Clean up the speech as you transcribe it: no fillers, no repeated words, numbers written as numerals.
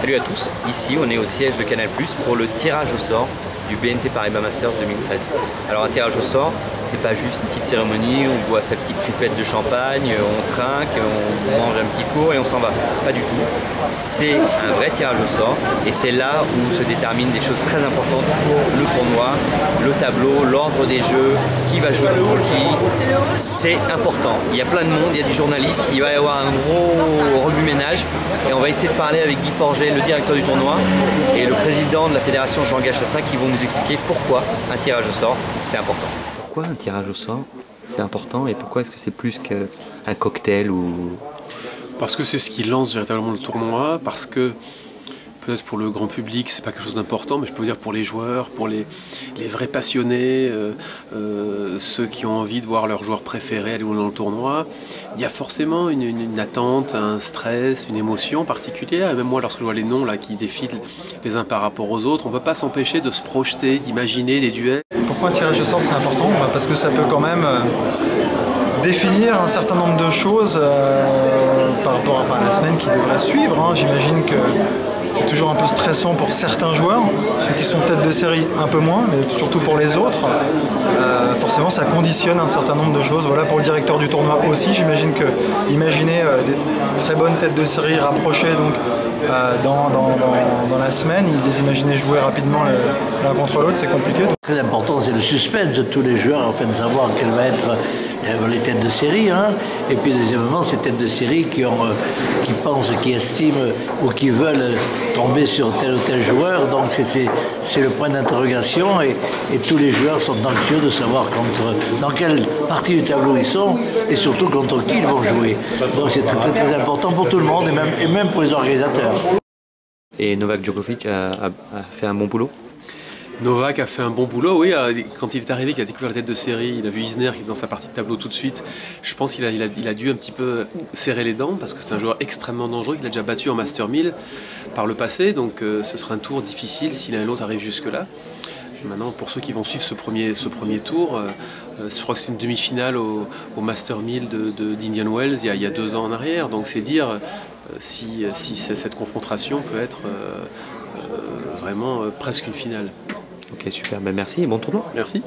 Salut à tous, ici on est au siège de Canal+ pour le tirage au sort du BNP Paribas Masters 2013. Alors un tirage au sort, c'est pas juste une petite cérémonie, on boit sa petite coupette de champagne, on trinque, on mange un petit four et on s'en va. Pas du tout. C'est un vrai tirage au sort et c'est là où se déterminent des choses très importantes pour le tournoi, le tableau, l'ordre des jeux, qui va jouer contre qui. C'est important. Il y a plein de monde, il y a des journalistes, il va y avoir un gros remue-ménage et on va essayer de parler avec Guy Forget, le directeur du tournoi, et le président de la fédération Jean-Gage Chassin qui vont nous expliquer pourquoi un tirage au sort c'est important. Pourquoi un tirage au sort c'est important et pourquoi est-ce que c'est plus qu'un cocktail ou... Parce que c'est ce qui lance véritablement le tournoi, parce que peut-être pour le grand public c'est pas quelque chose d'important, mais je peux vous dire pour les joueurs, pour les vrais passionnés, ceux qui ont envie de voir leur joueur préféré aller dans le tournoi, il y a forcément une attente, un stress, une émotion particulière. Et même moi, lorsque je vois les noms là qui défilent les uns par rapport aux autres, on ne peut pas s'empêcher de se projeter, d'imaginer des duels. Pourquoi un tirage au sort c'est important? Parce que ça peut quand même définir un certain nombre de choses par rapport à la semaine qui devrait suivre. J'imagine que c'est toujours un peu stressant pour certains joueurs, ceux qui sont tête de série un peu moins, mais surtout pour les autres. Forcément ça conditionne un certain nombre de choses. Voilà, pour le directeur du tournoi aussi, j'imagine que imaginer des très bonnes têtes de série rapprochées donc, dans la semaine, les imaginer jouer rapidement l'un contre l'autre, c'est compliqué. Très important, c'est le suspense de tous les joueurs, afin de savoir quelles vont être les têtes de série, et puis deuxièmement ces têtes de série qui pensent, qui estiment ou qui veulent tomber sur tel ou tel joueur. Donc c'est le point d'interrogation et tous les joueurs sont anxieux de savoir dans quelle partie du tableau ils sont et surtout contre qui ils vont jouer. Donc c'est très, très important pour tout le monde et même pour les organisateurs. Et Novak Djokovic a fait un bon boulot? Novak a fait un bon boulot, oui. Quand il est arrivé, qu'il a découvert la tête de série, il a vu Isner qui est dans sa partie de tableau tout de suite. Je pense qu'il a dû un petit peu serrer les dents parce que c'est un joueur extrêmement dangereux, qu'il a déjà battu en Master 1000 par le passé, donc ce sera un tour difficile si l'un et l'autre arrivent jusque-là. Maintenant, pour ceux qui vont suivre ce premier tour, je crois que c'est une demi-finale au Master 1000 d'Indian Wells il y a 2 ans en arrière, donc c'est dire si cette confrontation peut être vraiment presque une finale. Ok, super, merci et bon tournoi. Merci.